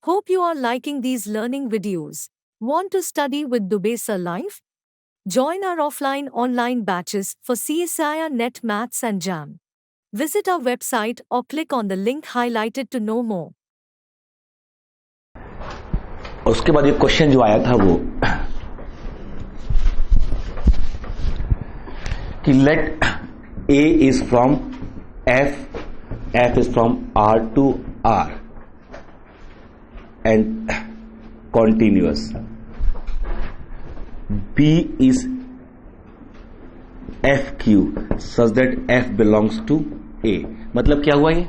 Hope you are liking these learning videos. Want to study with Dubey Sir Live? Join our offline online batches for CSIR Net Maths and JAM. Visit our website or click on the link highlighted to know more. उसके बाद एक question जो आया था वो कि late A is from F is from R to R and continuous. B is FQ such that F belongs to A. मतलब क्या हुआ ये?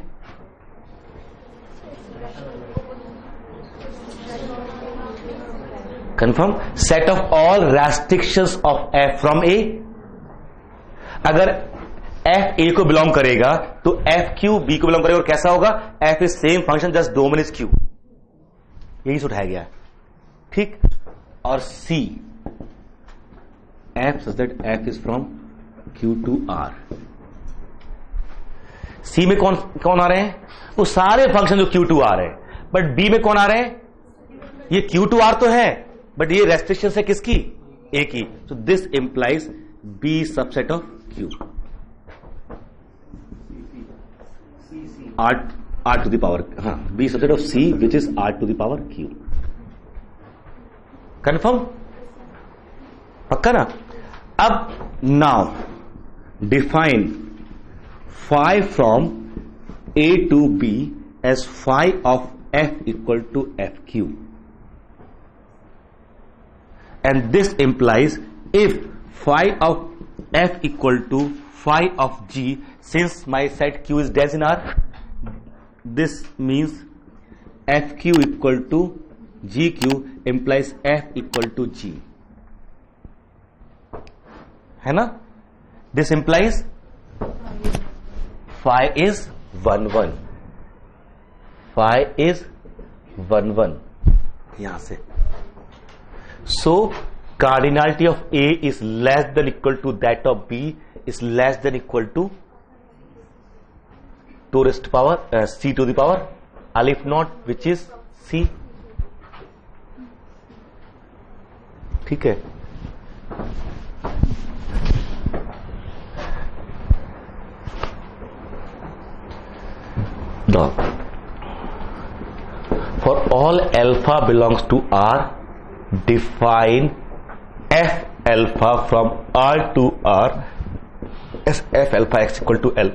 Confirm? Set of all restrictions of F from A. अगर F A को belong करेगा तो F Q B को belong करेगा और कैसा होगा? F is same function just domain is Q. यही से उठाया गया, ठीक? और C F such that F is from Q to R. C में कौन आ रहे हैं? वो सारे फंक्शन जो Q to R है, बट B में कौन आ रहे हैं? ये Q to R तो है, बट ये रेस्ट्रिक्शन है किसकी? A की. So this implies B subset of Q. R to the power, हाँ, B subset of C which is R to the power Q. Confirm? पक्का ना? अब now define phi from A to B as phi of F equal to FQ. And this implies if phi of F equal to phi of G, since my set Q is dense in R, this means FQ equal to GQ implies F equal to G. है ना? This implies phi is 1 1. Phi is 1 1. यहां से. So cardinality of A is less than equal to that of B is less than equal to 2 raised to power C to the power alif naught which is C. ठीक है? Now for all alpha belongs to R, define F alpha from R to R as F alpha x equal to L.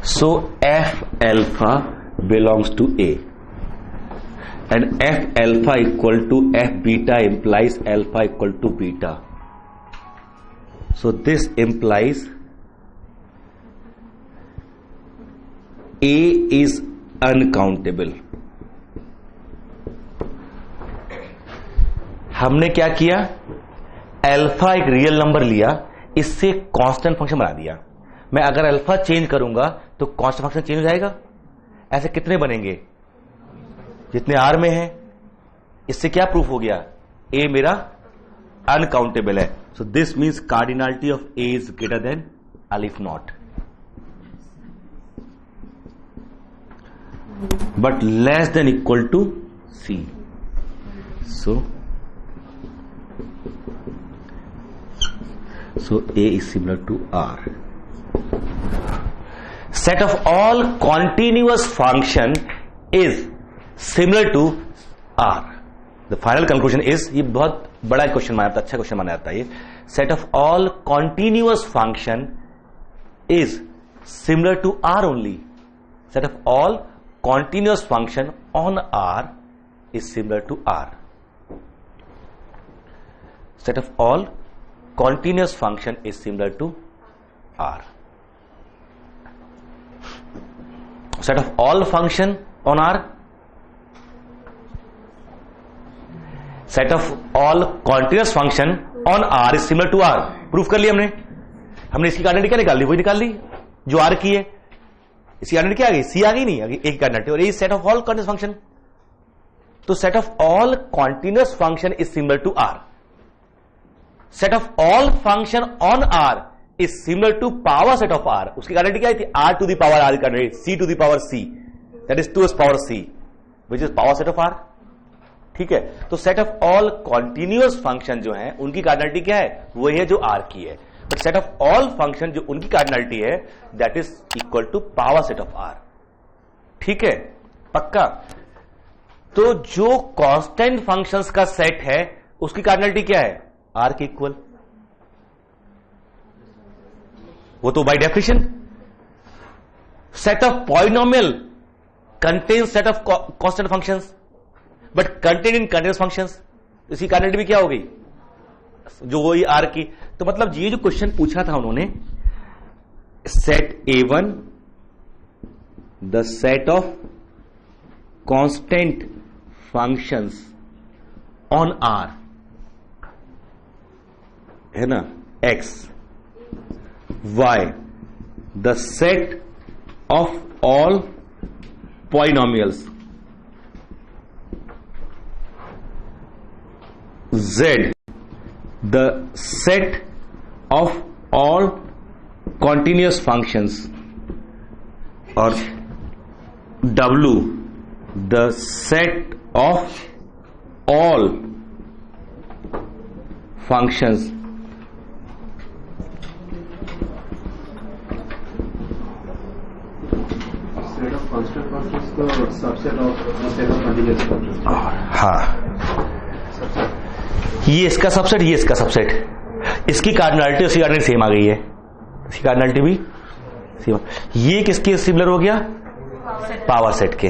So F alpha belongs to A and F alpha equal to F beta implies alpha equal to beta. So this implies A is uncountable. हमने क्या किया? Alpha एक real number लिया, इससे constant function बना दिया. मैं अगर अल्फा चेंज करूंगा तो कांस्टेंट फंक्शन चेंज हो जाएगा. ऐसे कितने बनेंगे? जितने आर में है. इससे क्या प्रूफ हो गया? ए मेरा अनकाउंटेबल है. So this means cardinality of A is greater than अलिफ not, but less than equal to C. So A is similar to R. Set of all continuous function is similar to R. The final conclusion is, ये बहुत बड़ा question माना जाता है, अच्छा question माना जाता है ये. Set of all continuous function is similar to R only. Set of all continuous function on R is similar to R. Set of all continuous function is similar to R. Set of all function on R. Set of all continuous function on R is similar to R. Proof कर लिया हमने इसकी identity क्या निकाल ली? वही निकाल ली जो R की है. इसकी आइडेंटिटी क्या आ गई? सी आ गई नहीं, आ गई एक आइडेंटिटी. और ये set of all continuous function, तो set of all continuous function is similar to R. Set of all function on R is similar to power set of R. उसकी गारंटी क्या थी? R to the power R करने, C to the power C. That is 2s power c which is power set of r. ठीक है, तो set of all continuous function जो है उनकी कार्डिनलिटी क्या है, वही है जो r की है. But set of all function जो उनकी कार्डिनलिटी है that is equal to power set of r. ठीक है, पक्का. तो जो कांस्टेंट फंक्शंस का सेट है उसकी कार्डिनलिटी क्या है, r के इक्वल. वो तो by definition. Set of polynomial contains set of constant functions but contain in continuous functions. इसकी कार्डिनलिटी भी क्या हो गई, जो वही r की. तो मतलब ये जो क्वेश्चन पूछा था उन्होंने, set A1 the set of constant functions on R है ना, x y the set of all polynomials z the set of all continuous functions or w the set of all functions set of constant functions को subset of set of continuous functions. हाँ, ये इसका subset, ये इसका subset. इसकी cardinality उसकी cardinality same आ गई है, इसकी कार्डिनलिटी भी सेम. ये किसके सिमिलर हो गया, पावर सेट के.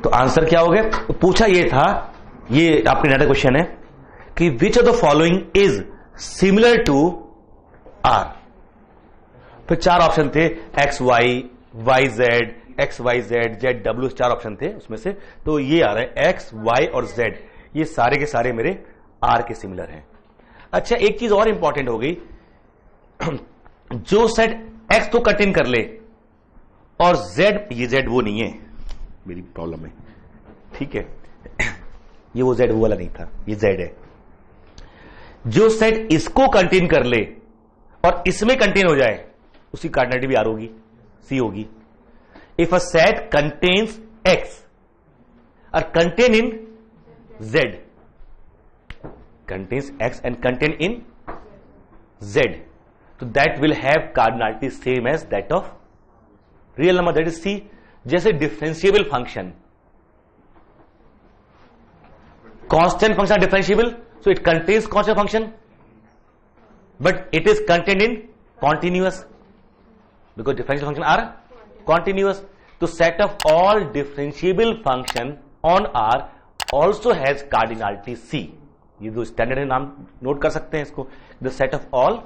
तो आंसर क्या हो गया, पूछा ये था, ये आपके नेट क्वेश्चन है कि which of the following is similar to r. फिर चार ऑप्शन थे, x y, y z, x y z, z डब्ल्यू, चार ऑप्शन थे उसमें से. तो ये आ रहा है एक्स वाई और जेड, ये सारे के सारे मेरे आर के सिमिलर हैं. अच्छा, एक चीज और इंपॉर्टेंट हो गई, जो सेट एक्स तो कंटेन कर ले और जेड, ये जेड वो नहीं है, मेरी प्रॉब्लम है. ठीक है, ये वो जेड वो वाला नहीं था, ये जेड है. जो सेट इसको कंटेन कर ले और इसमें कंटेन हो जाए उसकी कार्डिनलिटी भी आर होगी, सी होगी. If a set contains x और contain in z contains x and contain in z, so that will have cardinality same as that of real number, that is c. जैसे differentiable function, constant function differentiable, so it contains constant function but it is contained in continuous because differential function are continuous. तो set of all differentiable function on R also has cardinality C. ये दो standard है, नाम note कर सकते हैं इसको. The set of all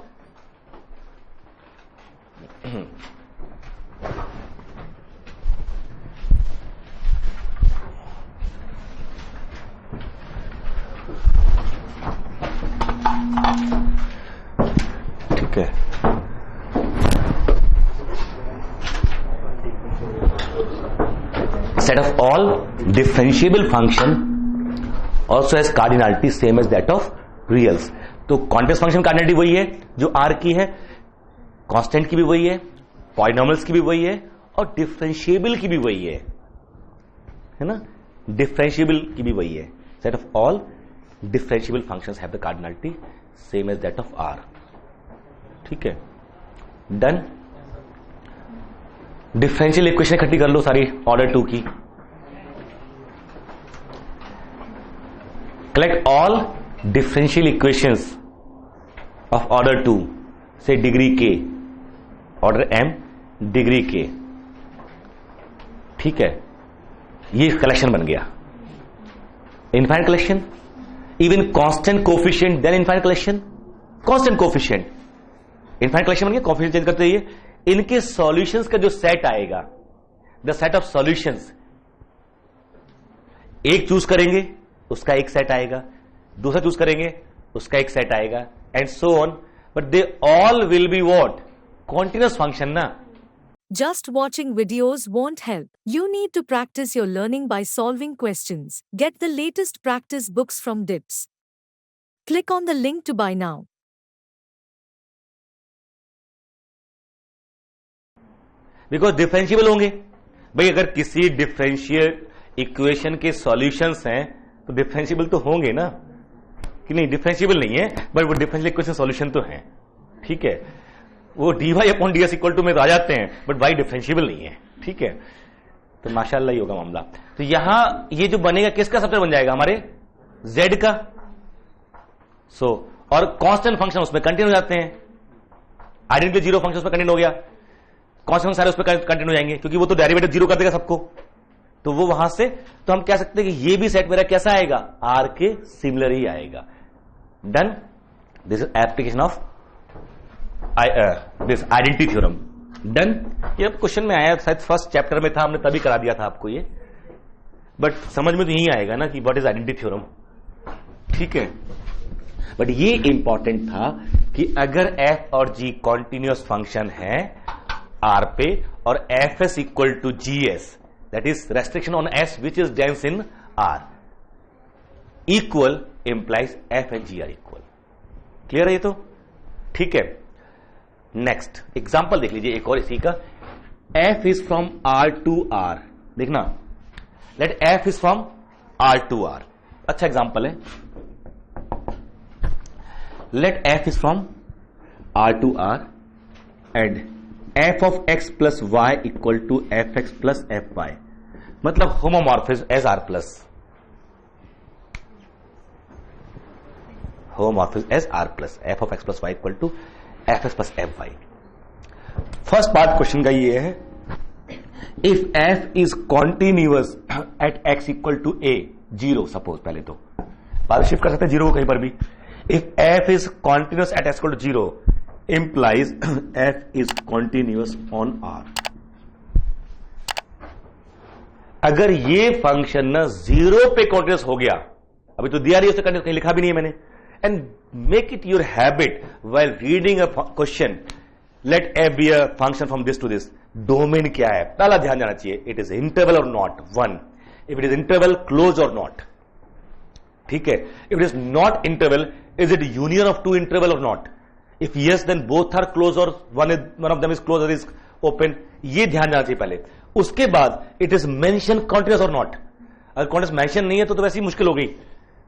ठीक है. Set of all differentiable function also has cardinality same as that of reals. तो कॉन्टिन्यूअस फंक्शन कार्डिनलिटी वही है जो आर की है, कांस्टेंट की भी वही है, पॉलिनोमियल्स की भी वही है और डिफरेंशिएबल की भी वही है ना, डिफरेंशिएबल की भी वही है. Set of all differentiable functions have the cardinality same as that of r. ठीक है, डन. डिफरेंशियल इक्वेशन इकट्ठी कर लो सारी ऑर्डर 2 की. Collect all differential equations of order 2 से डिग्री के, ऑर्डर m डिग्री के. ठीक है, ये कलेक्शन बन गया. Infinite collection, even constant coefficient, then infinite collection, constant coefficient, infinite collection बन गया. कोफिशिएंट चेंज करते रहिए. इनके सॉल्यूशंस का जो सेट आएगा, द सेट ऑफ सॉल्यूशंस, एक चूज करेंगे उसका एक सेट आएगा, दूसरा चूज करेंगे उसका एक सेट आएगा, and so on. But they all will be what, continuous function ना. Just watching videos won't help. You need to practice your learning by solving questions. Get the latest practice books from DIPS. Click on the link to buy now. Because differentiable होंगे, भाई अगर किसी differential equation के solutions हैं तो differentiable तो होंगे ना, कि नहीं? डिफरेंशिएबल नहीं है बट वो डिफरेंशियल इक्वेशन सॉल्यूशन तो है, ठीक है? वो dy upon ds equal to में तो आ जाते हैं बट y डिफरेंशिएबल नहीं है, ठीक है? तो माशाल्लाह ही होगा मामला। तो यहां ये जो बनेगा किसका सबसेट बन जाएगा? हमारे z का। और कांस्टेंट फंक्शन उसमें कंटिन्यू हो जाते हैं, आइडेंटिटी जीरो फंक्शन उसमें कंटिन्यू हो गया, कांस्टेंट सारे उसमें कंटिन्यू हो जाएंगे क्योंकि वो तो डेरिवेटिव जीरो कर देगा सबको, तो वो वहां से तो हम कह सकते हैं कि ये भी सेट मेरा कैसा आएगा? R के सिमिलर ही आएगा। Done. This is application of this identity theorem. Done. ये क्वेश्चन में आया, शायद फर्स्ट चैप्टर में था, हमने तभी करा दिया था आपको ये, बट समझ में तो यही आएगा ना कि व्हाट इज आइडेंटिटी थ्योरम, ठीक है? बट ये इंपॉर्टेंट था कि अगर f और g कॉन्टिन्यूअस फंक्शन है R पे और fs equal to gs, that is restriction on s which is dense in R, equal implies f and g are equal. Clear है ये तो? ठीक है। नेक्स्ट एग्जाम्पल देख लीजिए एक और इसी का। f is from R to R, देखना, let f is from R to R। अच्छा एग्जाम्पल है। Let f is from R to R and f of x plus y equal to fx plus fy, मतलब homomorphism as R plus, homomorphism as R plus, f of x plus y equal to fx plus fy। First part question का ये है, if f is continuous at x equal to a, zero suppose, पहले तो बाद shift कर सकते हैं zero को कहीं पर भी। If f is continuous at x equal to 0, implies f is continuous on R। अगर ये फंक्शन ना जीरो पे कॉन्टिन्यूस हो गया, अभी तो दिया नहीं उसने कहीं लिखा भी नहीं है मैंने, and make it your habit while reading a question, let f be a function from this to this. Domain क्या है पहला ध्यान जाना चाहिए, इट इज इंटरवल और not, one, if it is interval close और नॉट, ठीक है? If it is not interval, is it union of two interval or not? If yes, then both are closed or one of them is closed or is open। ये ध्यान जाना चाहिए पहले। उसके बाद it is mention continuous or not। अगर continuous mention नहीं है तो वैसे ही मुश्किल हो गई।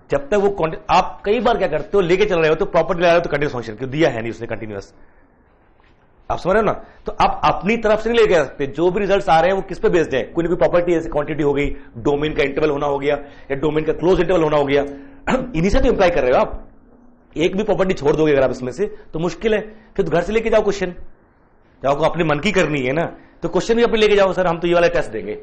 जब तक वो आप कई बार क्या करते हो, लेके चल रहे हो तो प्रॉपर्टी ले रहे हो तो कंटिन्यूस फंक्शन क्यों दिया है नहीं उसने कंटिन्यूस, आप समझ रहे हो ना? तो आप अपनी तरफ से नहीं लेके आ सकते, जो भी रिजल्ट्स आ रहे हैं वो किस पे बेस्ड है? कोई ना कोई प्रॉपर्टी, जैसे क्वांटिटी हो गई, डोमेन का इंटरवल होना हो गया, या डोमेन का क्लोज इंटरवल होना हो गया, इन्हीं से तो इंप्लाई कर रहे हो आप। एक भी प्रॉपर्टी छोड़ दोगे अगर आप इसमें से तो मुश्किल है, फिर तो घर से लेके जाओ क्वेश्चन, जब आपको अपने मन की करनी है ना तो क्वेश्चन भी अपने लेके जाओ, सर हम तो ये वाला टेस्ट देंगे।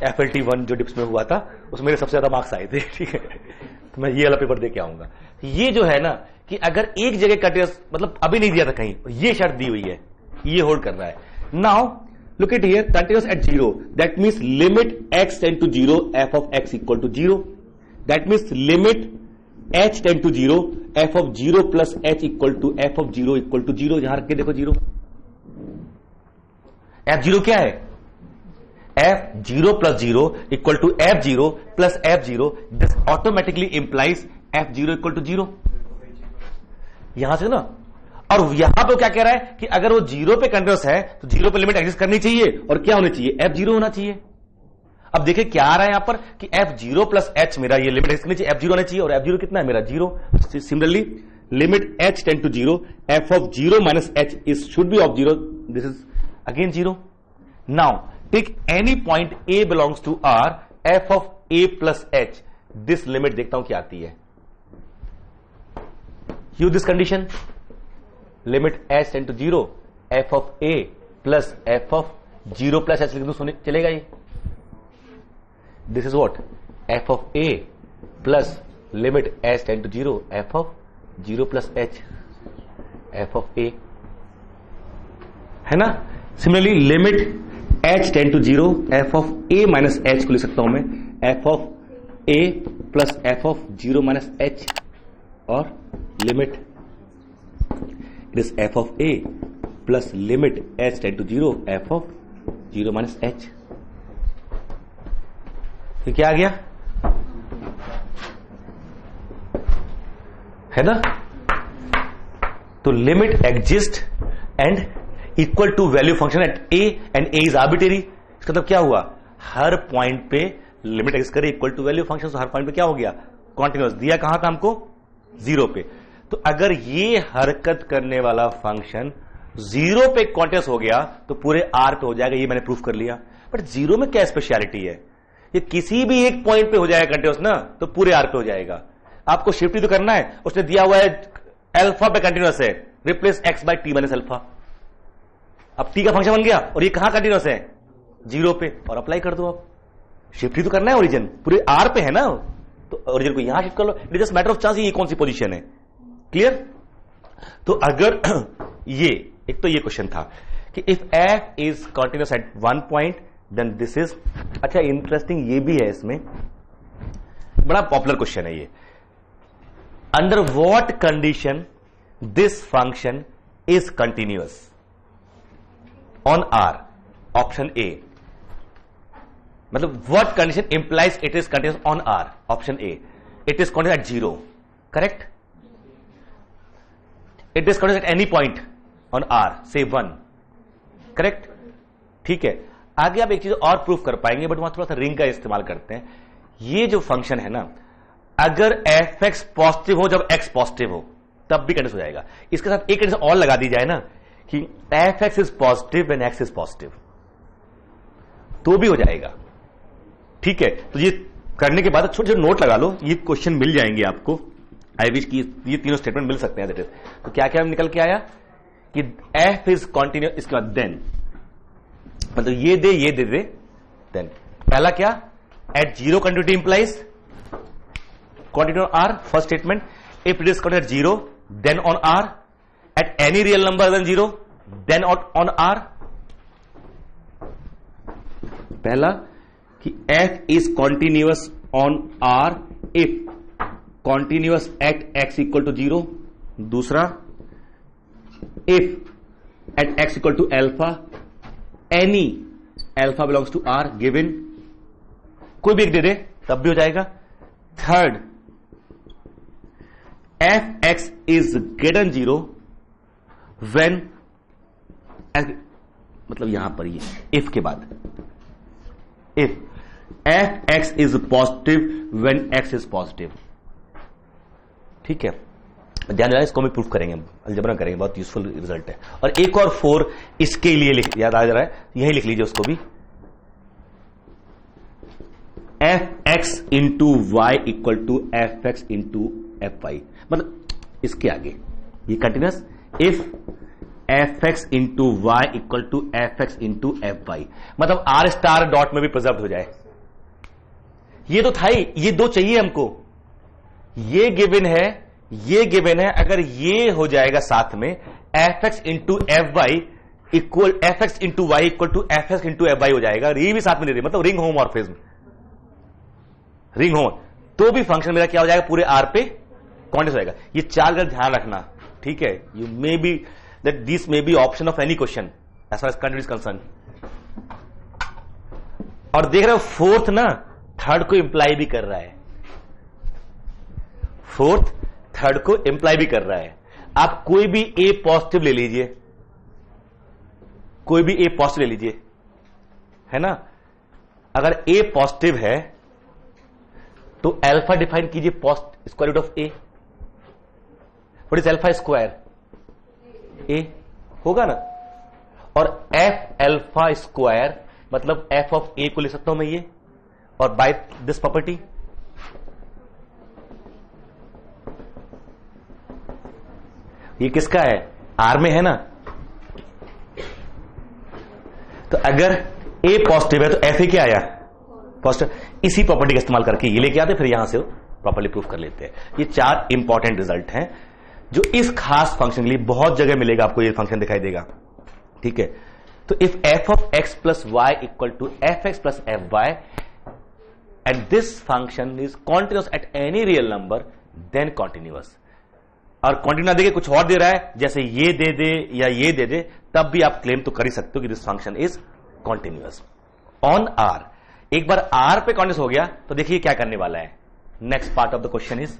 FLT1 जो डिप्स में हुआ था उसमें मेरे सबसे ज्यादा मार्क्स आए थे, ठीक है, तो मैं ये वाला पेपर दे के आऊंगा। ये जो है ना कि अगर एक जगह कंटिन्यूअस, मतलब अभी नहीं दिया था कहीं, ये शर्त दी हुई है, ये होल्ड कर रहा है। Now look at here, continuous at 0, that means limit x tend to 0 f of x equal to 0, that means limit h tend to 0 f of 0 plus h equal to f of 0 equal to 0। यहां रख के देखो 0, f0 क्या है? f0 plus 0 equal to f0 plus f0, this automatically implies f0 equal to 0। यहां से ना, और यहां पे क्या कह रहा है कि अगर वो 0 पे कंटिन्यूअस है तो 0 पे लिमिट एग्जिस्ट करनी चाहिए, और क्या होनी चाहिए? f0 होना चाहिए। अब देखिए क्या आ रहा है यहां पर कि f0 प्लस h, मेरा ये लिमिट एग्जिस्ट करनी चाहिए, f0 होना चाहिए, और f0 कितना है मेरा? 0। Similarly limit h tend to 0 f of 0 minus h is should be of 0, this is again 0। Now take any point a belongs to R, f of a plus h, this limit देखता हूं क्या आती है। Use this condition, limit h tend to 0 f of a plus f of 0 plus h लिख दो, चलेगा ये? This is what? f of a plus limit h tend to 0 f of 0 plus h, f of a, है ना? Similarly limit h tend to 0 f of a minus h को लिख सकता हूं मैं f of a plus f of 0 minus h, और limit it is f of a plus limit h tend to 0 f of 0 minus h। तो क्या आ गया? है ना? तो limit exist and equal to value function at a, and a is arbitrary, मतलब क्या हुआ, हर पॉइंट पे लिमिट एक्स करे इक्वल टू वैल्यू फंक्शन, तो हर पॉइंट पे क्या हो गया, कॉन्टिन्यूअस। दिया कहां था हमको, 0 पे। तो अगर ये हरकत करने वाला फंक्शन 0 पे कॉन्टिन्यूअस हो गया तो पूरे आर पे हो जाएगा, ये मैंने प्रूफ कर लिया। बट 0 में क्या स्पेशलिटी है, ये किसी भी एक पॉइंट पे हो जाएगा कंटिन्यूअस ना, तो पूरे आर पे हो जाएगा। आपको शिफ्ट ही तो करना है, उसने दिया हुआ है अल्फा पे कंटिन्यूअस है, replace x by t minus alpha. अब टी का फंक्शन बन गया और ये कहां कंटिन्यूअस है, 0 पे, और अप्लाई कर दो। आप शिफ्ट ही तो करना है, ओरिजिन पूरे आर पे है ना, तो ओरिजिन को यहां शिफ्ट कर लो। It is just matter of chance ये कौन सी पोजीशन है। क्लियर। तो अगर ये एक तो ये क्वेश्चन था कि if F is continuous at one point then this is, अच्छा इंटरेस्टिंग ये भी है, इसमें बड़ा पॉपुलर क्वेश्चन है ये, under what condition this function is continuous on R, option A, मतलब what condition implies it is continuous on R, option A, it is continuous at 0, correct, it is continuous at any point on R से 1, correct, ठीक है। आगे आप एक चीज और proof कर पाएंगे, बट वहां थोड़ा सा रिंग का इस्तेमाल करते हैं। ये जो फंक्शन है ना, अगर एफ एक्स पॉजिटिव हो जब एक्स पॉजिटिव हो तब भी कंडीशन हो जाएगा। इसके साथ एक कंडीशन और लगा दी जाए ना कि F x is positive when x is positive, तो भी हो जाएगा, ठीक है। तो ये करने के बाद छोटे छोटे नोट लगा लो, ये क्वेश्चन मिल जाएंगे आपको। आई विश की ये तीनों स्टेटमेंट मिल सकते हैं। दैट इज, तो क्या क्या निकल के आया कि एफ इज कॉन्टिन्यूअस, इसके बाद देन, मतलब ये दे देन पहला क्या, at 0 continuity implies continue r, first statement, if it is continue at 0 then on r, at any real number then 0 then on r. पहला कि f is continuous on r if continuous at x equal to 0, दूसरा if at x equal to alpha any alpha belongs to r given, कोई भी एक दे दे तब भी हो जाएगा। Third, f x is greater than 0 when, मतलब यहां पर ये इफ के बाद, if f x is positive when x is positive, ठीक है। ध्यान रखना, इसको भी प्रूफ करेंगे, अलजेब्रा करेंगे, बहुत यूजफुल रिजल्ट है। और एक और 4 इसके लिए याद आ जा रहा है, यही लिख लीजिए उसको भी, f x into y equal to f x into f y, मतलब इसके आगे ये continuous, if f x into y equal to f x into f y, मतलब आर स्टार डॉट में भी प्रिजर्व हो जाए। ये तो था ही, ये दो चाहिए हमको, ये गिवन है, ये गिवन है। अगर ये हो जाएगा साथ में, f x into f y equal f x into y equal to f x into f y हो जाएगा, ये भी साथ में दे रही, मतलब रिंग होमोमॉर्फिज्म, रिंग होम, तो भी फंक्शन मेरा क्या हो जाएगा, पूरे आर पे कॉन्टिन्यूअस हो जाएगा। ये 4 का ध्यान रखना, ठीक है। You may be that this may be option of any question as far as continuous is concern. और देख रहे हो फोर्थ ना, थर्ड को इंप्लाई भी कर रहा है, फोर्थ थर्ड को इंप्लाई भी कर रहा है। आप कोई भी ए पॉजिटिव ले लीजिए, कोई भी ए पॉजिटिव ले लीजिए, है ना। अगर ए पॉजिटिव है तो अल्फा डिफाइन कीजिए, square root of A, what is alpha square, A होगा ना। और एफ अल्फा स्क्वायर मतलब एफ ऑफ ए को ले सकता हूं मैं ये, और बाय दिस प्रॉपर्टी ये किसका है, आर में है ना। तो अगर ए पॉजिटिव है तो एफ ए क्या आया, पॉजिटिव। इसी प्रॉपर्टी का इस्तेमाल करके ये लेके आते, फिर यहां से प्रॉपर्ली प्रूफ कर लेते हैं। ये 4 इंपॉर्टेंट रिजल्ट हैं जो इस खास फंक्शन के लिए बहुत जगह मिलेगा, आपको ये फंक्शन दिखाई देगा, ठीक है। तो if f of x plus y equal to f x plus f y and this function is continuous at any real number then continuous. और कॉन्टिन्यू देके कुछ और दे रहा है, जैसे ये दे दे या ये दे दे, तब भी आप क्लेम तो कर ही सकते हो कि this function is continuous on r. एक बार आर पे कॉन्टिन्यूअस हो गया तो देखिए क्या करने वाला है। Next part of the question is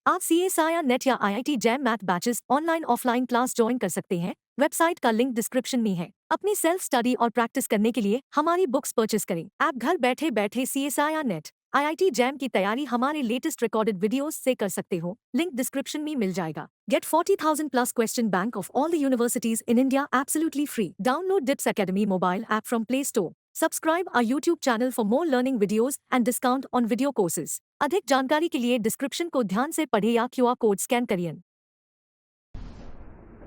आप CSIR नेट या IIT jam math batches online offline class join कर सकते हैं। वेबसाइट का लिंक डिस्क्रिप्शन में है। अपनी सेल्फ स्टडी और प्रैक्टिस करने के लिए हमारी बुक्स परचेस करें। आप घर बैठे बैठे CSIR नेट IIT जैम की तैयारी हमारे लेटेस्ट रिकॉर्डेड वीडियोस से कर सकते हो। लिंक डिस्क्रिप्शन में मिल जाएगा। Get 40,000 plus question bank of all the universities in India absolutely free. Download DIPS Academy mobile app from Play Store. Subscribe our YouTube channel for more learning videos and discount on video courses. अधिक जानकारी के लिए description को ध्यान से पढ़े या QR code scan करिए।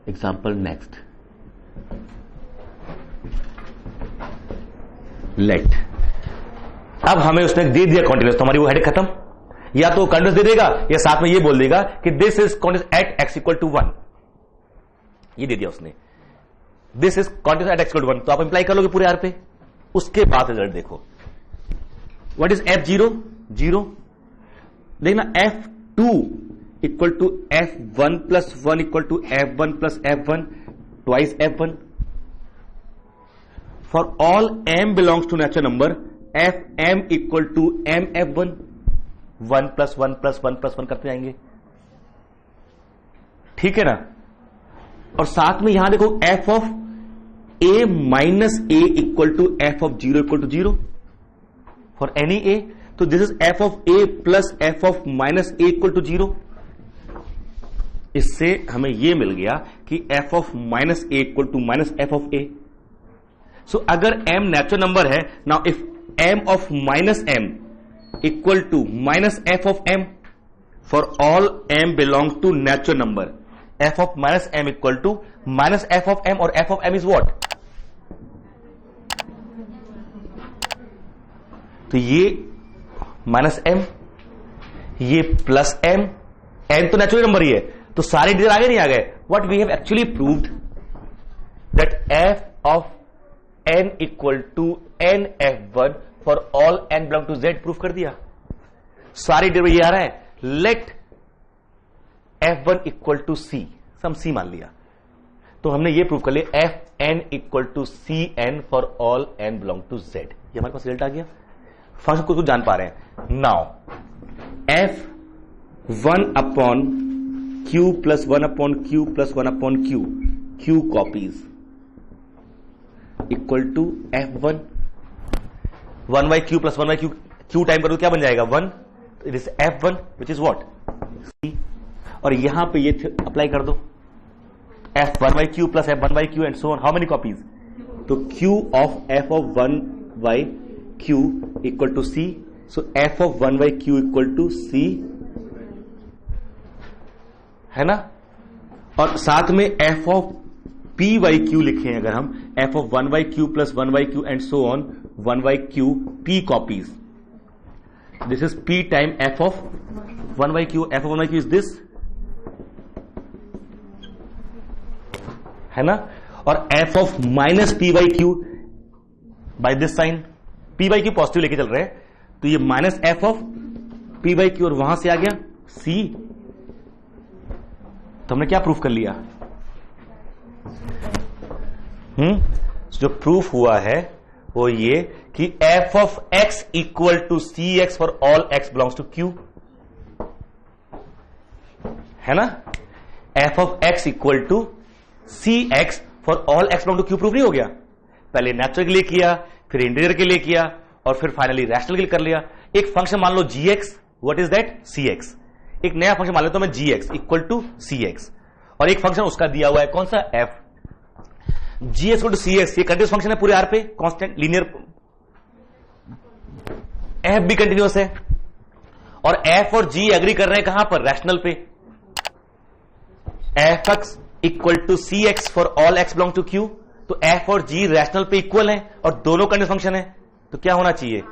Example next, let. अब हमें उसने दे दिया कॉन्टिन्यूस, तो हमारी वो हेड खत्म। या तो कंटिन्यूस दे देगा या साथ में ये बोल देगा कि this is continuous at x equal to 1, ये दे दिया उसने, this is continuous at x equal to 1, तो आप इंप्लाई कर लोगे पूरे आर पे। उसके बाद रिजल्ट देखो, व्हाट इज f0, 0। देखना f2 equal to f1 plus 1 equal to f1 plus f1 twice f1। For all m belongs to natural number fm equal to mf1, 1 plus 1 plus 1 plus 1 करते जाएंगे, ठीक है ना। और साथ में यहां देखो f of a minus a equal to f of 0 equal to 0 for any a। तो this is f of a plus f of minus a equal to 0। इससे हमें यह मिल गया कि f of minus a equal to minus f of a। So अगर m natural number है, now if m of minus m equal to minus f of m, for all m belong to natural number f of minus m equal to minus f of m, और f of m is what. तो ये minus m, ये plus m, n तो natural number ही है, तो सारे digit आगे नहीं आ गए। What we have actually proved that f of n equal to n f1 for all n belong to z, proof कर दिया। सारे डिजिट ये आ रहा है, let f1 equal to c, some c मान लिया, तो हमने ये प्रूफ कर लिया fn equal to cn for all n belong to z। ये हमारे पास रिजल्ट आ गया। फंक्शन कुछ जान पा रहे हैं। Now f1 upon q plus 1 upon q plus 1 upon q copies equal to f1, 1 by q plus 1 by q time करो क्या बन जाएगा 1, it is f1 which is what c। और यहां पे ये अप्लाई कर दो, f1 by q plus f1 by q and so on, how many copies. तो q of f of 1 by q equal to c, so f of 1 by q equal to c, है ना। और साथ में f of p by q लिखे हैं अगर हम, f of 1 by q plus 1 by q and so on 1 by q p copies, this is p time f of 1 by q, f of 1 by q is this, है ना। और f of minus p by q by this sign, p by q positive लेके चल रहे हैं, तो ये minus f of p by q, और वहां से आ गया c। तो हमने क्या प्रूफ कर लिया, जो प्रूफ हुआ है वो ये कि f of x equal to cx for all x belongs to q, है ना। f of x equal to cx for all x belong to q proof नहीं हो गया। पहले नेचुरल के लिए किया, फिर इंटीजर के लिए किया, और फिर फाइनली रैशनल के लिए कर लिया। एक फंक्शन मान लो gx, what is that cx। एक नया फंक्शन मान लेता हूं मैं gx इक्वल टू cx, और एक फंक्शन उसका दिया हुआ है कौन सा f, gx equal to cx। ये कंटिन्यूस फंक्शन है पूरे आर पे, कांस्टेंट लीनियर, f भी कंटिन्यूस है, और f और g एग्री कर रहे हैं कहां पर, रैशनल पे। fx equal to cx for all x belong to q, तो f और g रैशनल पे इक्वल है और दोनों कंटिन्यूस फंक्शन है, तो क्या होना चाहिए,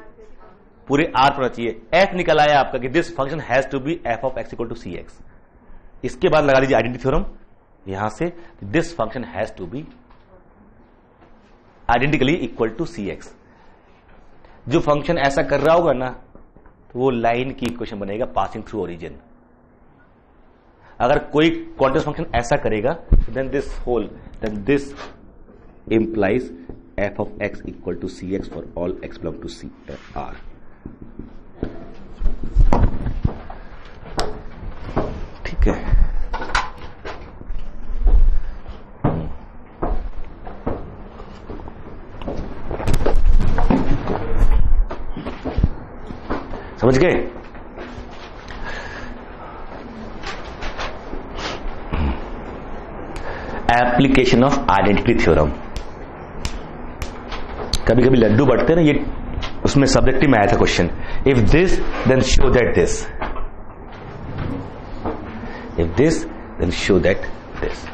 पूरे आर पर होना चाहिए। f निकल आया आपका कि this function has to be f of x equal to cx। इसके बाद लगा लीजिए आइडेंटिटी थ्योरम यहां से, this function has to be identically equal to cx। जो फंक्शन ऐसा कर रहा होगा ना, तो वो लाइन की इक्वेशन बनेगा पासिंग थ्रू ओरिजिन। अगर कोई क्वांटम फंक्शन ऐसा करेगा, then this implies f of x equal to cx for all x belong to C R। समझ गए? Application of identity theorem. कभी कभी लड्डू बढ़ते ना, ये उसमें सब्जेक्टिव में आया था question, if this then show that this, if this then show that this,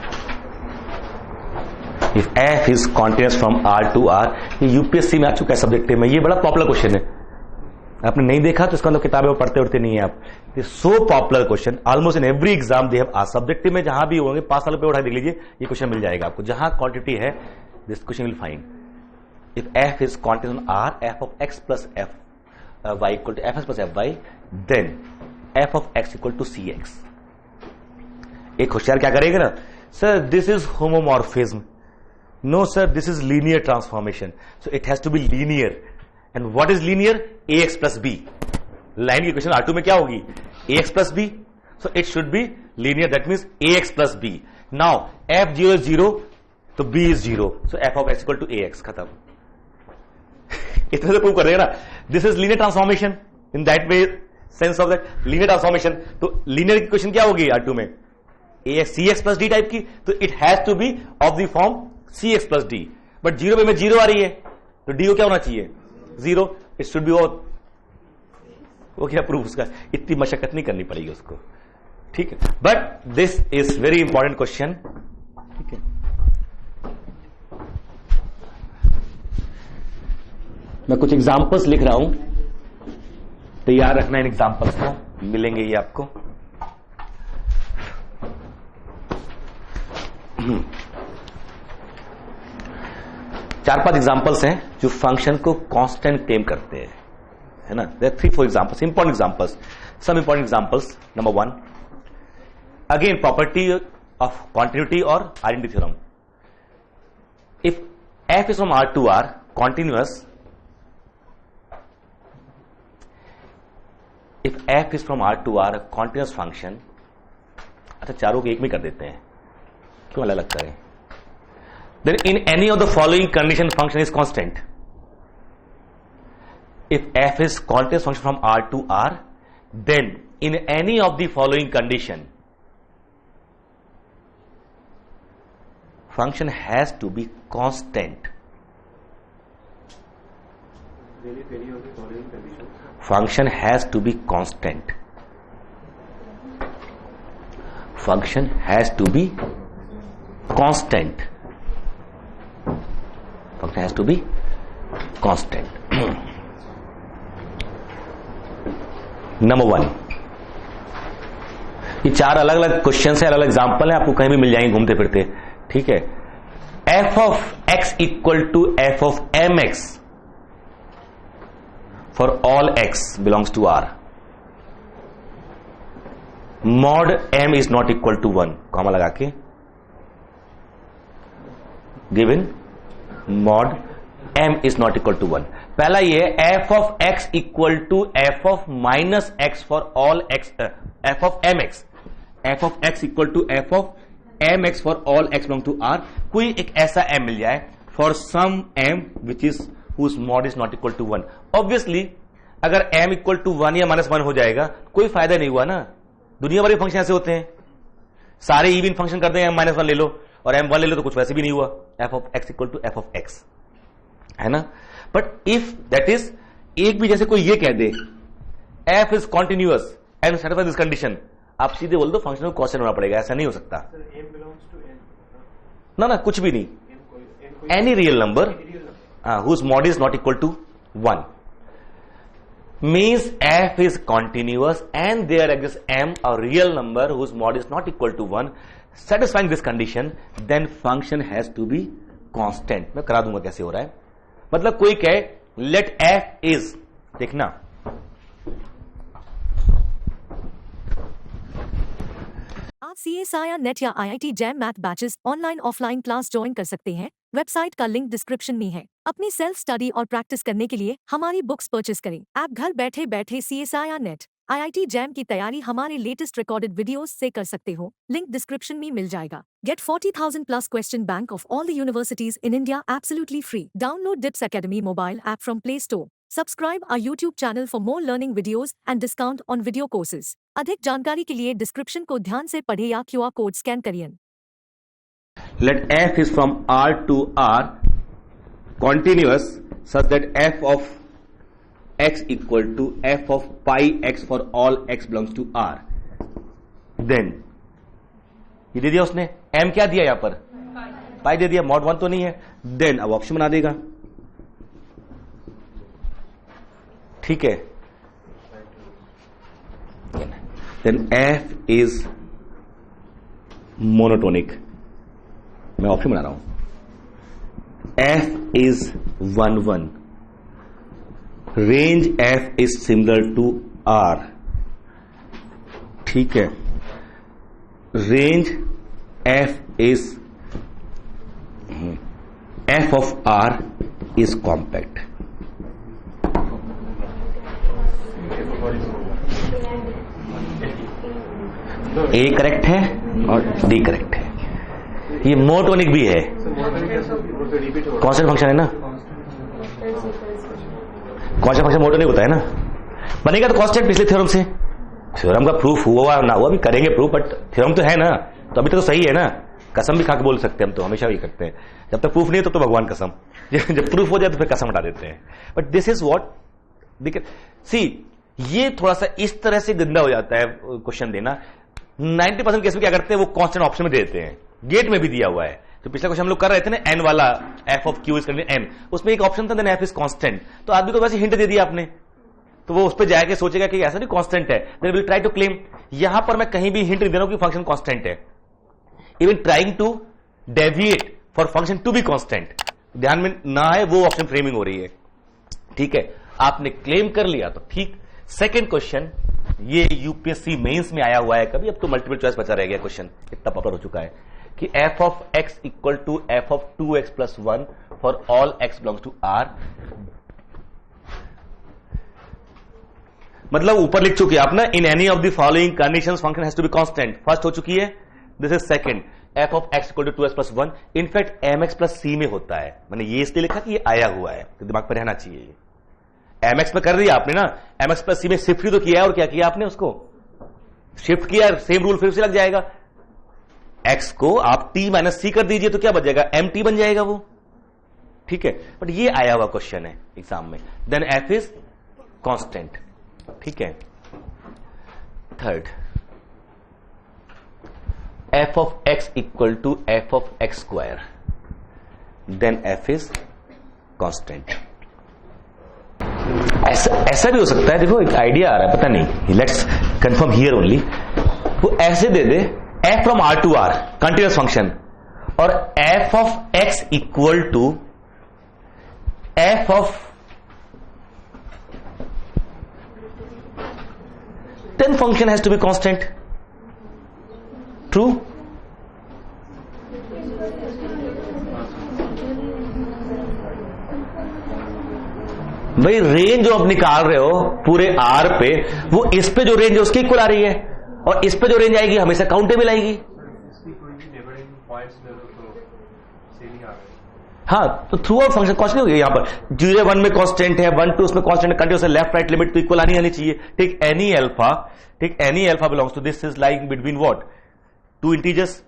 if F is continuous from R to R. ये यूपीएससी में आ चुका है सब्जेक्टिव में, ये बड़ा पॉपुलर क्वेश्चन है। आपने नहीं देखा तो इसका मतलब किताबें पढ़ते उड़ते नहीं है आप। So popular question, almost in every exam they have asked. Subjective में जहां भी होंगे 5 साल पे उठा देख लीजिए, ये क्वेश्चन मिल जाएगा आपको। जहां क्वांटिटी है this question will find if F is continuous on R, f of x plus f y equal to f x plus f y, then f of x equal to c x. एक होशियार क्या करेगा ना, sir this is homomorphism, no sir this is linear transformation, so it has to be linear. And what is linear? A x plus b. Line की question R2 में क्या होगी? A x plus B, so it should be linear, that means A x plus B. Now F 0 is 0 तो B is 0, so F of x equal to A X, खत्म। इतना से prove कर देगा ना, this is linear transformation in that way, sense of that linear transformation. तो linear की question क्या होगी R2 में? A X C x plus D type की, तो it has to be of the form c x plus d. But 0 में 0 आ रही है, तो डी को क्या होना चाहिए? 0। इट शुड बी वो क्या प्रूफ उसका, इतनी मशक्कत नहीं करनी पड़ेगी उसको, ठीक है। But this is very important question, ठीक है। मैं कुछ एग्जांपल्स लिख रहा हूं, तैयार रखना इन एग्जांपल्स को, मिलेंगे ये आपको। चार पांच एग्जांपल्स हैं जो फंक्शन को कांस्टेंट क्लेम करते हैं, है ना। There 3-4 examples, important examples, some important examples. Number 1, again property of continuity और identity theorem. If F is from R to R continuous, if F is from R to R continuous function, अच्छा चारों को एक में कर देते हैं, क्यों अलग अलग करें? Then in any of the following condition function is constant. If f is continuous function from R to R, then in any of the following condition function has to be constant. Any of the following conditions. Function has to be constant. Function has to be constant. Function has to be constant. Number 1, ये चार अलग अलग question है, अलग अलग example है, आपको कहीं भी मिल जाएंगे घूमते फिरते, ठीक है। F of x equal to f of m x for all x belongs to R, mod m is not equal to 1, comma लगा के, given mod m is not equal to 1। पहला ये f of x equal to f of minus x for all x, f of m x, f of x equal to f of m x for all x belong to are. कोई एक ऐसा m मिल जाए for some m which is whose mod is not equal to 1। Obviously अगर m equal to 1 या -1 हो जाएगा, कोई फायदा नहीं हुआ ना। दुनिया भर के फंक्शन ऐसे होते हैं, सारे इवन फंक्शन कर दें, -1 ले लो और m1 ले लो तो कुछ वैसे भी नहीं हुआ। F of x equal to f of x, है ना। बट इफ दैट इज, एक भी जैसे कोई ये कह दे F is continuous and satisfy this condition, आप सीधे बोल दो फंक्शन को कांस्टेंट होना पड़ेगा, ऐसा नहीं हो सकता। ना कुछ भी नहीं, any real number whose mod is not equal to 1 means f is continuous and there exists m, a real number whose mod is not equal to 1, satisfying this condition, then function has to be constant. मैं करा दूंगा कैसे हो रहा है। मतलब कोई कहे let f is, देखना आप CSIR नेट या IIT jam math batches online offline class join कर सकते हैं। वेबसाइट का लिंक डिस्क्रिप्शन में है। अपनी सेल्फ स्टडी और प्रैक्टिस करने के लिए हमारी बुक्स परचेस करें। आप घर बैठे बैठे CSIR नेट IIT जैम की तैयारी हमारे लेटेस्ट रिकॉर्डेड वीडियोस से कर सकते हो। लिंक डिस्क्रिप्शन में मिल जाएगा। Get 40,000 plus question bank of all the universities in India absolutely free. Download DIPS Academy mobile app from Play Store. Subscribe our YouTube channel for more learning videos and discount on video courses. अधिक जानकारी के लिए description को ध्यान से पढ़ें या QR code scan करिए. Let f is from R to R continuous such that f of x equal to f of pi x for all x belongs to R. Then ये दे दिया उसने, m क्या दिया यहां पर, पाई दे दिया, मॉड 1 तो नहीं है. देन अब ऑप्शन बना देगा. ठीक है. Then f is monotonic. मैं ऑप्शन बना रहा हूं. f is 1 1. Range f is similar to R. ठीक है. Range f is f of R is compact. A correct है और D करेक्ट है. ये मोनोटोनिक भी है. कांस्टेंट फंक्शन है ना. कांस्टेंट फंक्शन मोनोटोनिक होता है ना. बनेगा तो कांस्टेंट पिछले थ्योरम से. थ्योरम का प्रूफ हुआ ना हुआ भी करेंगे प्रूफ, बट थ्योरम तो है ना, तो अभी तक तो सही है ना. कसम भी खा के बोल सकते हैं हम, तो हमेशा ये करते हैं. जब तक प्रूफ नहीं है तो भगवान कसम. जब प्रूफ हो जाए तो फिर कसम हटा देते हैं. बट दिस इज व्हाट देखिए, सी ये थोड़ा सा इस तरह से गंदा हो जाता है क्वेश्चन देना. 90% केस में क्या करते हैं, वो कांस्टेंट ऑप्शन में दे देते हैं. गेट में भी दिया हुआ है. तो पिछला क्वेश्चन हम लोग कर रहे थे ना, एन वाला, F of Q is an, उसमें एक ऑप्शन था देन एफ इज कांस्टेंट. तो आदमी को वैसे हिंट दे दिया आपने, तो वो उस पर जाके सोचेगा कि ऐसा नहीं कांस्टेंट है, then will try to claim. यहां पर मैं कहीं भी हिंट नहीं दे रहा हूं कि फंक्शन कांस्टेंट है. Even trying to deviate for function to be constant, ध्यान में ना है, वो ऑप्शन फ्रेमिंग हो रही है. ठीक है, आपने क्लेम कर लिया तो ठीक. सेकंड क्वेश्चन, ये यूपीएससी मेंस में आया हुआ है कभी, अब तो मल्टीपल चॉइस बचा रह गया क्वेश्चन, इतना पॉपुलर हो चुका है कि f of x equal to f of 2x plus 1 for all x belongs to R. मतलब ऊपर लिख चुके आप ना, in any of the following conditions function has to be constant. First हो चुकी है, this is second, f of x equal to 2x plus 1. In fact mx plus c में होता है. मैंने ये इसलिए लिखा कि ये आया हुआ है, तो दिमाग पर रहना चाहिए. mx में कर दिया आपने ना, mx प्लस c में शिफ्ट ही तो किया है, और क्या किया आपने, उसको शिफ्ट किया. सेम रूल फिर से लग जाएगा. x को आप t माइनस c कर दीजिए तो क्या बच जाएगा, mt बन जाएगा वो. ठीक है, बट ये आया हुआ क्वेश्चन है एग्जाम में. Then f is constant. ठीक है. Third, f of x equal to f of x square, then f is constant. ऐसा भी हो सकता है. देखो एक आइडिया आ रहा है, पता नहीं, लेट्स कंफर्म हियर ओनली. वो ऐसे दे दे f from R to R continuous function, और f of x equal to f of, then function has to be constant. True? भाई रेंज जो आप निकाल रहे हो पूरे R पे, वो इस पे जो रेंज है उसके इक्वल आ रही है, और इस पे जो रेंज आएगी हमेशा काउंटेबल आएगी. हाँ, तो थ्रू आउट फंक्शन कांस्टेंट हो गया. यहां पर 0 1 में कांस्टेंट है, 1 2 उसमें कांस्टेंट है, कंटिन्यूअस लेफ्ट राइट लिमिट तो इक्वल आनी चाहिए. ठीक, एनी अल्फा, ठीक, any alpha belongs to this is like between what, 2 integers.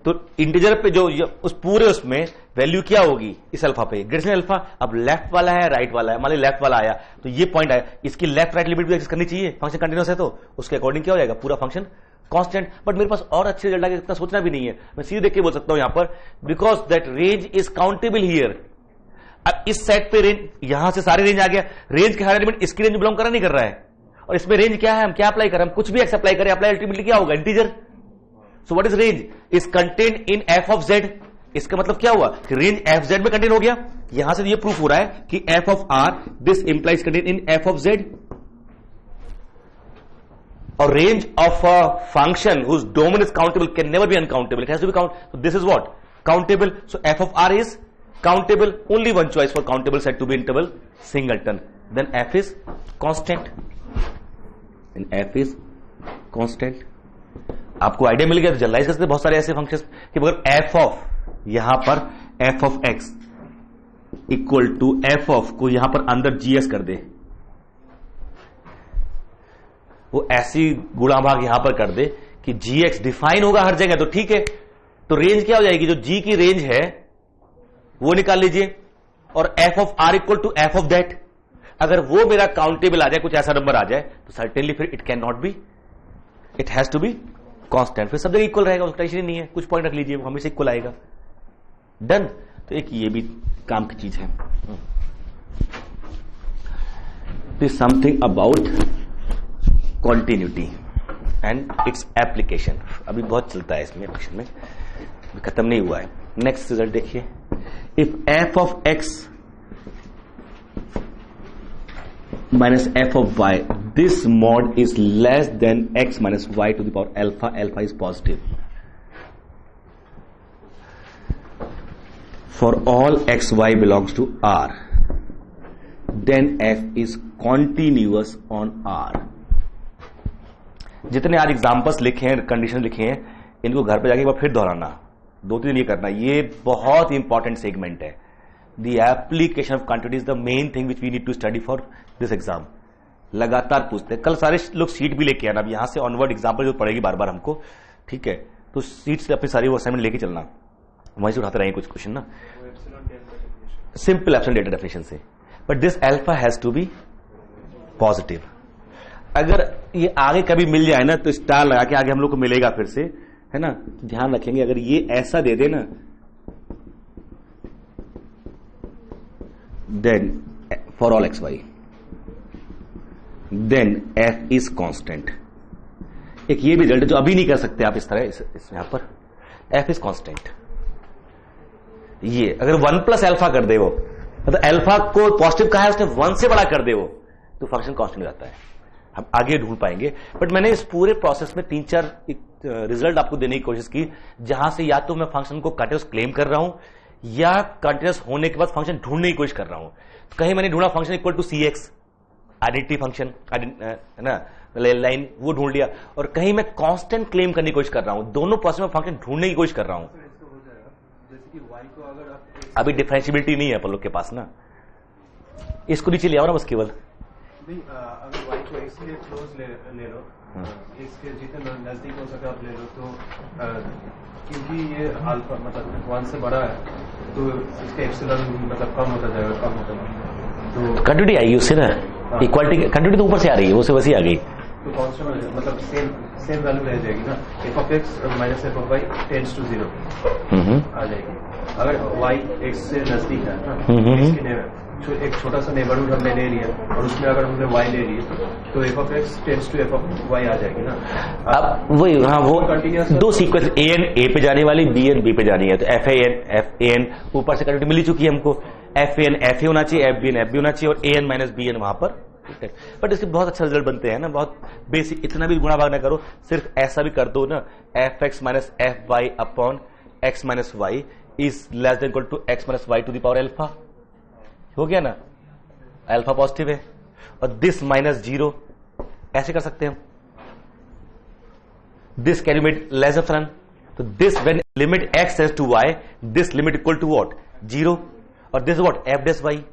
तो इंटीजर पे जो उस पूरे उसमें वैल्यू क्या होगी इस अल्फा पे, ग्रेटर अल्फा. अब लेफ्ट वाला है, राइट वाला है, मान ली लेफ्ट वाला आया तो ये पॉइंट आया, इसकी लेफ्ट राइट लिमिट भी एग्जिस्ट करनी चाहिए. फंक्शन कंटिन्यूअस है तो उसके अकॉर्डिंग क्या हो जाएगा, पूरा फंक्शन कांस्टेंट. बट मेरे पास और अच्छे रिजल्ट आगे इतना सोचना भी नहीं है, मैं सीधे देख के बोल सकता हूं यहां पर, because that range is countable here. अब इस सेट पे रेंज, यहां से सारे रेंज आ गया, रेंज के हर एलिमेंट इसकी रेंज बिलोंग कर नहीं कर रहा है, और इसमें रेंज क्या है, हम क्या अप्लाई करें, हम कुछ भी एक्स अप्लाई करें, अप्लाई अल्टीमेटली क्या होगा, integer. So what is range, is contain in f of z. इसका मतलब क्या हुआ कि रेंज एफ जेड में कंटेन हो गया. यहां से ये प्रूफ हो रहा है कि f of r this implies contain in f of z. और range of a function whose domain is countable can never be uncountable, it has to be count. So this is what, countable. So f of r is countable. Only one choice for countable set to be interval singleton. Then f is constant, and f is constant. आपको idea मिल गया. तो generalise कर सकते बहुत सारे ऐसे functions कि अगर f ऑफ, यहां पर f of x equal to f of को यहां पर अंदर जीएस कर दे, वो ऐसी गुणा भाग यहां पर कर दे कि जीएक्स डिफाइन होगा हर जगह, तो ठीक है। तो रेंज क्या हो जाएगी, जो जी की रेंज है वो निकाल लीजिए, और f of r equal to f of that. अगर वो मेरा काउंटेबल आ जाए, कुछ ऐसा नंबर आ जाए, तो सर्टेनली फिर it can not be, it has to be constant, फिर सब जगह इक्वल रहेगा, उसका टेंशन नहीं है, कुछ पॉइंट रख लीजिए, वो हमेशा इक्वल आएगा। डन। तो एक ये भी काम की चीज है। This something about continuity and its application. अभी बहुत चलता है इसमें, एप्लीकेशन में खत्म नहीं हुआ है। नेक्स्ट रिजल्ट देखिए, if f of x minus f of y, this mod is less than x minus y to the power alpha, alpha is positive. For all x, y belongs to R, then f is continuous on R. जितने आज examples लिखे हैं, condition लिखे हैं, इनको घर पे जाके एक बार फिर दोहराना, 2-3 ये करना। ये बहुत इंपॉर्टेंट सेगमेंट है। The application of continuity is the main thing which we need to study for this exam. लगातार पूछते हैं। कल सारे लोग सीट भी लेके आना, अब यहां से ऑनवर्ड एग्जाम्पल जो पड़ेगी बार बार हमको, ठीक है। तो सीट से अपनी सारी वो असाइनमेंट लेके चलना, वहीं से उठाते रहेंगे कुछ क्वेश्चन ना, सिंपल एप्सिलॉन डेल्टा डेफिनेशन से। But this alpha has to be positive. अगर ये आगे कभी मिल जाए ना, तो स्टार लगा के आगे हम लोग को मिलेगा फिर से, है ना। ध्यान रखेंगे, अगर ये ऐसा दे दे ना, then for all xy, then f is constant। एक ये भी रिजल्ट जो अभी नहीं कर सकते आप इस तरह, इस यहां पर f is constant। ये अगर 1 प्लस एल्फा कर दे वो, मतलब एल्फा को पॉजिटिव कहा है उसने, 1 से बड़ा कर दे वो, तो फंक्शन कांस्टेंट हो जाता है। हम आगे ढूंढ पाएंगे, बट मैंने इस पूरे प्रोसेस में 3-4 रिजल्ट आपको देने की कोशिश की, जहां से या तो मैं फंक्शन को कंटीन्यूअस क्लेम कर रहा हूं, या कंटीन्यूअस होने के बाद फंक्शन ढूंढने की कोशिश कर रहा हूं। तो कहीं मैंने ढूंढा function equal to c x, identity function है ना, लाइन वो ढूंढ लिया, और कहीं मैं कांस्टेंट क्लेम करने की कोशिश कर रहा हूं। दोनों प्रोसेस में फंक्शन ढूंढने की कोशिश कर रहा हूं। अभी डिफरेंशिएबिलिटी नहीं है अपन लोग के पास ना, इसको नीचे ले आओ ना बस केवल। अगर y को x के क्लोज ले लो, इसके जितने नजदीक हो सके आप ले लो, तो क्योंकि ये अल्फा मतलब 1 से बड़ा है, तो इसका एप्सिलॉन मतलब कम होता जाएगा, कम होता जाएगा, तो कंटिन्यूटी आएगी उससे ना, इक्वालिटी कंटिन्यूटी तो ऊपर से आ रही है, वो से वैसे आ गई, तो कांस्टेंट मतलब सेम वैल्यू रह जाएगी ना। f of x minus f of y tends to 0 आ जाएगी। अगर y x से नजदीक है ना, एक छोटा सा नेबरहुड हमने ले लिया, और उसमें अगर हमने y ले लिया, तो f of x tends to f of y आ जाएगी ना। अब वही, हाँ, वो दो सीक्वेंस a n a पे जाने वाली, b n b पे जानी है, तो f a n ऊपर से कंटिन्यूटी मिल चुकी है हमको, f a n f a होना चाहिए, f b n f b होना चाहिए, और a n minus b n वहां पर। बट इसके बहुत अच्छा रिजल्ट बनते हैं ना, बहुत बेसिक, इतना भी गुणा भाग ना करो, सिर्फ ऐसा भी कर दो ना, f x minus f y upon x minus y is less than equal to x minus y to the power alpha. हो गया ना, अल्फा पॉजिटिव है, और दिस माइनस 0 ऐसे कर सकते हैं हम, this can be made less epsilon, तो this when limit X tends to Y, this limit equal to what 0, और this what F dash Y,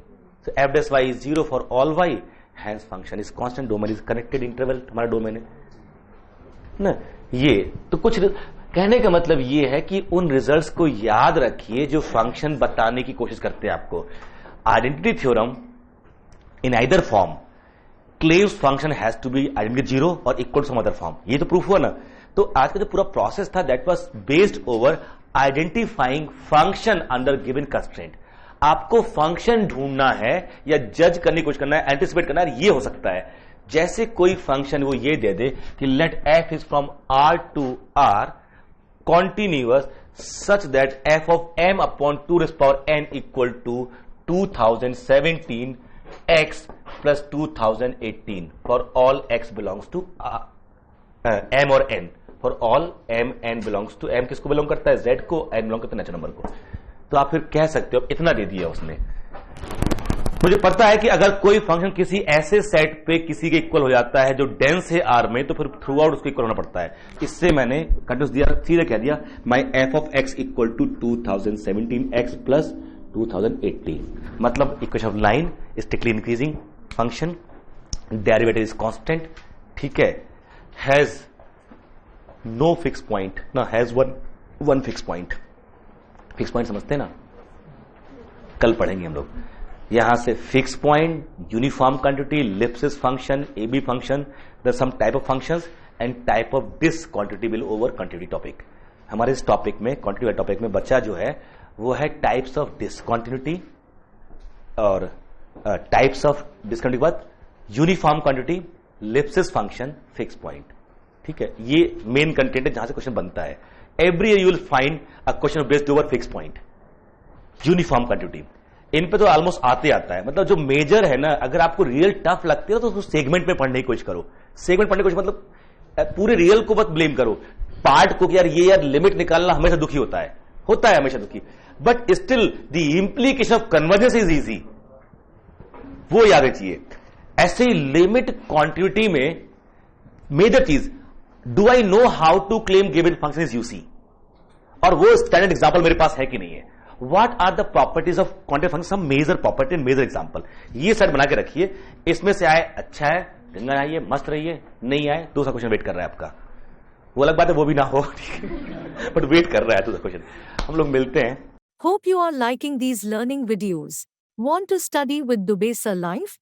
so F dash Y is 0 for all Y, hence function is constant, domain is connected interval, हमारा domain है ना। ये तो कुछ कहने का मतलब ये है कि उन रिजल्ट्स को याद रखिए जो फंक्शन बताने की कोशिश करते हैं आपको। Identity theorem in either form claims function has to be identity 0 और equal to some other form, ये तो प्रूफ हुआ ना। तो आज का जो पूरा प्रोसेस था that was based over identifying function under given constraint. आपको फंक्शन ढूंढना है या जज करने की कोशिश करना है, एंटिसिपेट करना है, ये हो सकता है। जैसे कोई फंक्शन वो ये दे दे कि let f is from R to R continuous such that f of m upon 2 raised power n equal to 2017 x plus 2018 for all x belongs to m और n, for all m n belongs to m किसको belong करता है, z को, n belong करता है natural number को। तो आप फिर कह सकते हो इतना दे दिया उसने। मुझे पता है कि अगर कोई फंक्शन किसी ऐसे सेट पे किसी के इक्वल हो जाता है जो डेंस है आर में, तो फिर थ्रू आउट उसको इक्वल होना पड़ता है। इससे मैंने कंटिन्यूस दिया, सीधे कह दिया my F of x equal to 2017 X plus 2018. मतलब equation of line strictly increasing function, derivative is constant, ठीक है, हैज नो फिक्स पॉइंट ना, has one fix point. Fix point समझते हैं ना, कल पढ़ेंगे हम लोग. यहां से fix point, uniform quantity, ellipsis function, AB function, there some type of functions and type of discontinuity over continuity topic. हमारे इस टॉपिक में, कंटिन्यूटी टॉपिक में बच्चा जो है वो है टाइप्स ऑफ डिसकंटिन्यूटी और टाइप्स ऑफ डिसकंटिन्यूटी के बाद uniform quantity, ellipsis function, fix point. ठीक है, ये मेन कंटेंट है जहां से क्वेश्चन बनता है. Every year you will find a question based over fix point, uniform quantity. इन पे तो ऑलमोस्ट आते आता है. मतलब जो मेजर है ना, अगर आपको रियल टफ लगती है तो उसको सेगमेंट में पढ़ने की कोशिश करो. सेगमेंट पढ़ने की कोशिश मतलब पूरे रियल को मत ब्लेम करो, पार्ट को कि यार ये लिमिट निकालना हमेशा दुखी होता है हमेशा दुखी. But still the implication of convergence is easy, वो याद रखिए. ऐसे ही लिमिट क्वांटिटी में मेजर चीज, do I know how to claim given function is UC, और वो स्टैंडर्ड एग्जांपल मेरे पास है कि नहीं है. What are the properties of quantity function, some major property and major example. ये सेट बना के रखिए. इसमें से आए अच्छा है, गंगा आइए, मस्त रहिए, नहीं आए दूसरा क्वेश्चन वेट कर रहा है आपका. वो अलग बात है वो भी ना हो, बट वेट कर रहा है दूसरा क्वेश्चन. हम लोग मिलते हैं. Hope you are liking these learning videos. Want to study with Dubey Live?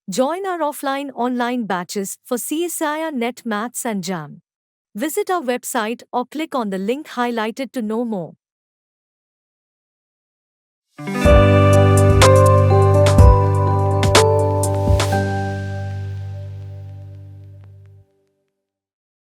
Join our offline online batches for CSIR Net Maths and JAM. Visit our website or click on the link highlighted to know more.